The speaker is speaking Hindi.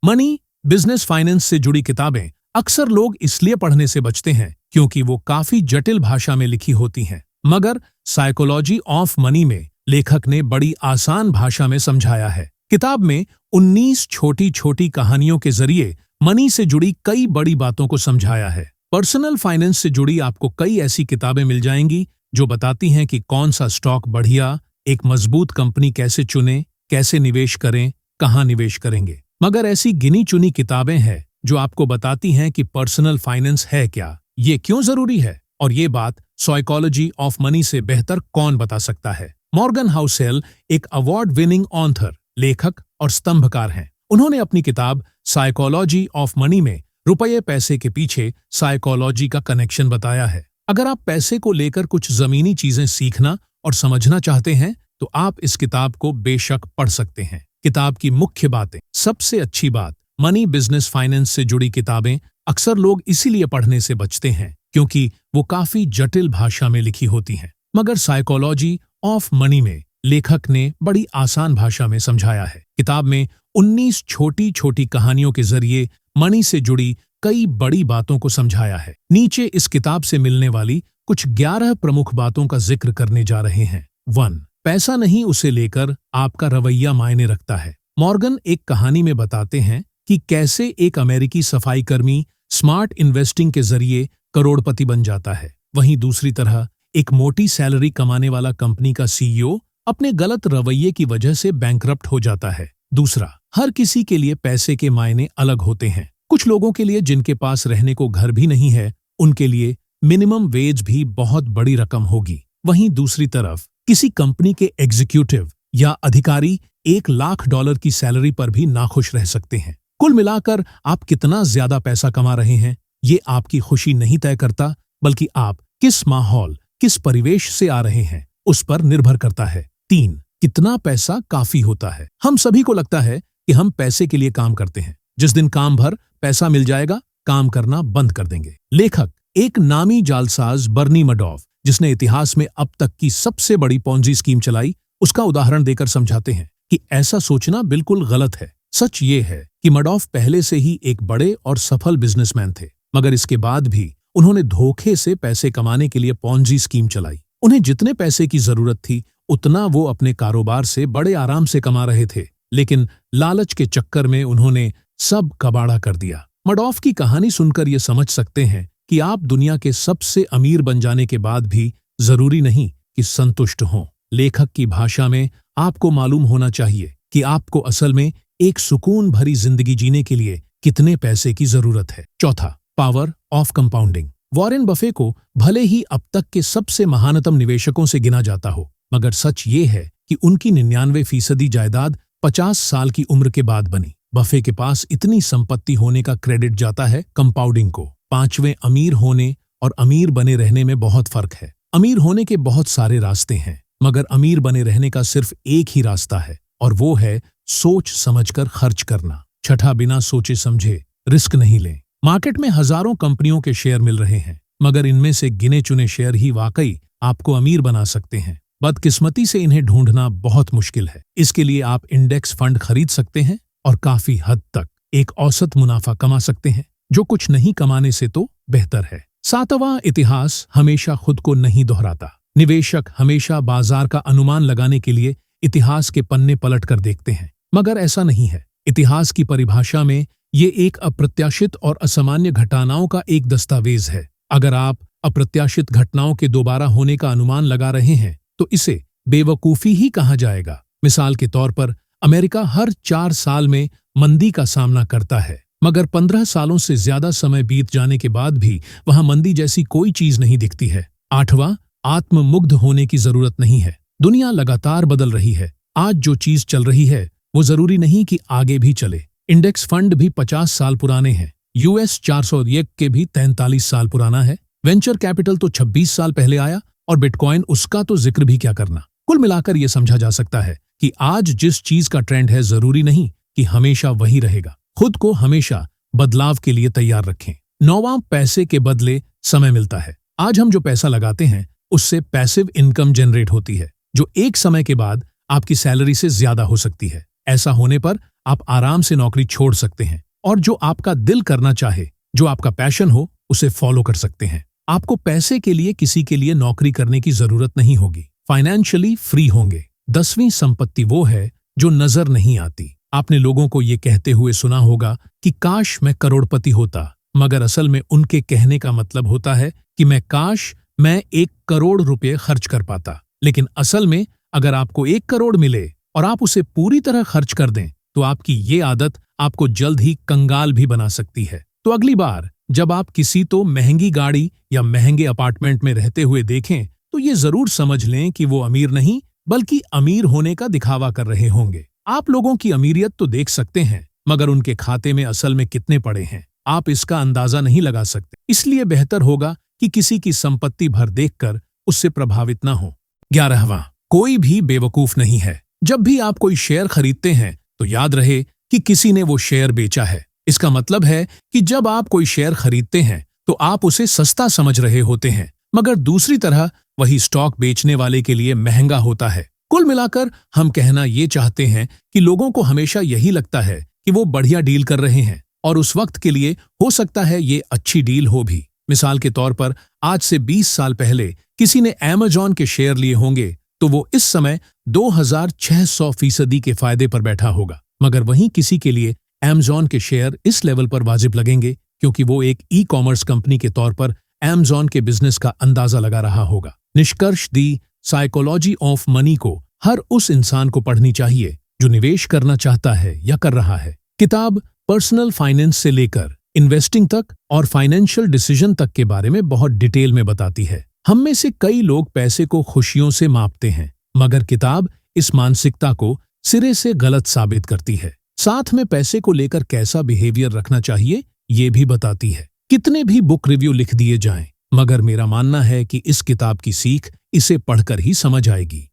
मनी, बिजनेस फाइनेंस से जुड़ी किताबें अक्सर लोग इसलिए पढ़ने से बचते हैं क्योंकि वो काफी जटिल भाषा में लिखी होती हैं। मगर साइकोलॉजी ऑफ मनी में लेखक ने बड़ी आसान भाषा में समझाया है। किताब में 19 छोटी छोटी कहानियों के जरिए मनी से जुड़ी कई बड़ी बातों को समझाया है। पर्सनल फाइनेंस से जुड़ी आपको कई ऐसी किताबें मिल जाएंगी जो बताती हैं कि कौन सा स्टॉक बढ़िया, एक मजबूत कंपनी कैसे चुनें, कैसे निवेश करें, कहाँ निवेश करेंगे। मगर ऐसी गिनी चुनी किताबें हैं जो आपको बताती हैं कि पर्सनल फाइनेंस है क्या, ये क्यों जरूरी है, और ये बात साइकोलॉजी ऑफ मनी से बेहतर कौन बता सकता है। मॉर्गन हाउसेल एक अवार्ड विनिंग ऑथर, लेखक और स्तंभकार हैं। उन्होंने अपनी किताब साइकोलॉजी ऑफ मनी में रुपये पैसे के पीछे साइकोलॉजी का कनेक्शन बताया है। अगर आप पैसे को लेकर कुछ जमीनी चीजें सीखना और समझना चाहते हैं तो आप इस किताब को बेशक पढ़ सकते हैं। किताब की मुख्य बातें। सबसे अच्छी बात, मनी, बिजनेस, फाइनेंस से जुड़ी किताबें अक्सर लोग इसीलिए पढ़ने से बचते हैं क्योंकि वो काफी जटिल भाषा में लिखी होती हैं। मगर साइकोलॉजी ऑफ मनी में लेखक ने बड़ी आसान भाषा में समझाया है। किताब में 19 छोटी छोटी कहानियों के जरिए मनी से जुड़ी कई बड़ी बातों को समझाया है। नीचे इस किताब से मिलने वाली कुछ 11 प्रमुख बातों का जिक्र करने जा रहे हैं। 1. पैसा नहीं, उसे लेकर आपका रवैया मायने रखता है। मॉर्गन एक कहानी में बताते हैं कि कैसे एक अमेरिकी सफाई कर्मी स्मार्ट इन्वेस्टिंग के जरिए करोड़पति बन जाता है। वहीं दूसरी तरह एक मोटी सैलरी कमाने वाला कंपनी का सीईओ अपने गलत रवैये की वजह से बैंकरप्ट हो जाता है। दूसरा, हर किसी के लिए पैसे के मायने अलग होते हैं। कुछ लोगों के लिए जिनके पास रहने को घर भी नहीं है, उनके लिए मिनिमम वेज भी बहुत बड़ी रकम होगी। वहीं दूसरी तरफ किसी कंपनी के एग्जीक्यूटिव या अधिकारी $1,00,000 की सैलरी पर भी नाखुश रह सकते हैं। कुल मिलाकर आप कितना ज्यादा पैसा कमा रहे हैं, ये आपकी खुशी नहीं तय करता, बल्कि आप किस माहौल, किस परिवेश से आ रहे हैं, उस पर निर्भर करता है। 3. कितना पैसा काफी होता है। हम सभी को लगता है कि हम पैसे के लिए काम करते हैं। जिस दिन काम भर पैसा मिल जाएगा, काम करना बंद कर देंगे। लेखक एक नामी जालसाज बर्नी मडॉफ, जिसने इतिहास में अब तक की सबसे बड़ी पॉन्जी स्कीम चलाई, उसका उदाहरण देकर समझाते हैं कि ऐसा सोचना बिल्कुल गलत है। सच ये है कि मडॉफ पहले से ही एक बड़े और सफल बिजनेसमैन थे, मगर इसके बाद भी उन्होंने धोखे से पैसे कमाने के लिए पॉन्जी स्कीम चलाई। उन्हें जितने पैसे की जरूरत थी उतना वो अपने कारोबार से बड़े आराम से कमा रहे थे, लेकिन लालच के चक्कर में उन्होंने सब कबाड़ा कर दिया। मडॉफ की कहानी सुनकर ये समझ सकते हैं कि आप दुनिया के सबसे अमीर बन जाने के बाद भी जरूरी नहीं कि संतुष्ट हों। लेखक की भाषा में आपको मालूम होना चाहिए कि आपको असल में एक सुकून भरी जिंदगी जीने के लिए कितने पैसे की जरूरत है। चौथा, power of compounding. Warren Buffett को भले ही अब तक के सबसे महानतम निवेशकों से गिना जाता हो, मगर सच ये है कि उनकी 99% जायदाद 50 साल की उम्र के बाद बनी। बफे के पास इतनी संपत्ति होने का क्रेडिट जाता है कंपाउंडिंग को। 5वें, अमीर होने और अमीर बने रहने में बहुत फर्क है। अमीर होने के बहुत सारे रास्ते हैं, मगर अमीर बने रहने का सिर्फ एक ही रास्ता है, और वो है सोच समझकर खर्च करना। छठा, बिना सोचे समझे रिस्क नहीं लें। मार्केट में हजारों कंपनियों के शेयर मिल रहे हैं, मगर इनमें से गिने चुने शेयर ही वाकई आपको अमीर बना सकते हैं। बदकिस्मती से इन्हें ढूंढना बहुत मुश्किल है। इसके लिए आप इंडेक्स फंड खरीद सकते हैं और काफी हद तक एक औसत मुनाफा कमा सकते हैं, जो कुछ नहीं कमाने से तो बेहतर है। 7वां, इतिहास हमेशा खुद को नहीं दोहराता। निवेशक हमेशा बाजार का अनुमान लगाने के लिए इतिहास के पन्ने पलट कर देखते हैं, मगर ऐसा नहीं है। इतिहास की परिभाषा में ये एक अप्रत्याशित और असामान्य घटनाओं का एक दस्तावेज है। अगर आप अप्रत्याशित घटनाओं के दोबारा होने का अनुमान लगा रहे हैं तो इसे बेवकूफी ही कहा जाएगा। मिसाल के तौर पर अमेरिका हर 4 साल में मंदी का सामना करता है, मगर 15 सालों से ज्यादा समय बीत जाने के बाद भी वहां मंदी जैसी कोई चीज नहीं दिखती है। 8वां, आत्ममुग्ध होने की जरूरत नहीं है। दुनिया लगातार बदल रही है। आज जो चीज चल रही है वो जरूरी नहीं कि आगे भी चले। इंडेक्स फंड भी 50 साल पुराने हैं। US 401 के भी 43 साल पुराना है। वेंचर कैपिटल तो 26 साल पहले आया, और बिटकॉइन उसका तो जिक्र भी क्या करना। कुल मिलाकर यह समझा जा सकता है कि आज जिस चीज का ट्रेंड है जरूरी नहीं कि हमेशा वही रहेगा। खुद को हमेशा बदलाव के लिए तैयार रखें। 9वां, पैसे के बदले समय मिलता है। आज हम जो पैसा लगाते हैं उससे पैसिव इनकम जनरेट होती है, जो एक समय के बाद आपकी सैलरी से ज्यादा हो सकती है। ऐसा होने पर आप आराम से नौकरी छोड़ सकते हैं और जो आपका दिल करना चाहे, जो आपका पैशन हो, उसे फॉलो कर सकते हैं। आपको पैसे के लिए किसी के लिए नौकरी करने की जरूरत नहीं होगी। फाइनेंशियली फ्री होंगे। 10वीं संपत्ति वो है जो नजर नहीं आती। आपने लोगों को ये कहते हुए सुना होगा कि काश मैं करोड़पति होता, मगर असल में उनके कहने का मतलब होता है कि काश मैं 1 करोड़ रुपए खर्च कर पाता। लेकिन असल में अगर आपको 1 करोड़ मिले और आप उसे पूरी तरह खर्च कर दें, तो आपकी ये आदत आपको जल्द ही कंगाल भी बना सकती है। तो अगली बार जब आप किसी तो महंगी गाड़ी या महंगे अपार्टमेंट में रहते हुए देखें, तो ये जरूर समझ लें कि वो अमीर नहीं, बल्कि अमीर होने का दिखावा कर रहे होंगे। आप लोगों की अमीरियत तो देख सकते हैं, मगर उनके खाते में असल में कितने पड़े हैं, आप इसका अंदाजा नहीं लगा सकते। इसलिए बेहतर होगा कि किसी की संपत्ति भर देखकर उससे प्रभावित ना हो। 11वां, कोई भी बेवकूफ नहीं है। जब भी आप कोई शेयर खरीदते हैं, तो याद रहे कि किसी ने वो शेयर बेचा है। इसका मतलब है कि जब आप कोई शेयर खरीदते हैं, तो आप उसे सस्ता समझ रहे होते हैं, मगर दूसरी तरह वही स्टॉक बेचने वाले के लिए महंगा होता है। कुल मिलाकर हम कहना ये चाहते हैं कि लोगों को हमेशा यही लगता है कि वो बढ़िया डील कर रहे हैं, और उस वक्त के लिए हो सकता है ये अच्छी डील हो भी। मिसाल के तौर पर आज से 20 साल पहले किसी ने अमेज़न के शेयर लिए होंगे, तो वो इस समय 2600% के फायदे पर बैठा होगा। मगर वहीं किसी के लिए अमेज़न के शेयर इस लेवल पर वाजिब लगेंगे क्योंकि वो एक ई-कॉमर्स कंपनी के तौर पर अमेज़न के बिजनेस का अंदाजा लगा रहा होगा। निष्कर्ष दी साइकोलॉजी ऑफ मनी को हर उस इंसान को पढ़नी चाहिए जो निवेश करना चाहता है या कर रहा है। किताब पर्सनल फाइनेंस से लेकर इन्वेस्टिंग तक और फाइनेंशियल डिसीजन तक के बारे में बहुत डिटेल में बताती है। हम में से कई लोग पैसे को खुशियों से मापते हैं, मगर किताब इस मानसिकता को सिरे से गलत साबित करती है। साथ में पैसे को लेकर कैसा बिहेवियर रखना चाहिए ये भी बताती है। कितने भी बुक रिव्यू लिख दिए जाएं, मगर मेरा मानना है कि इस किताब की सीख इसे पढ़कर ही समझ आएगी।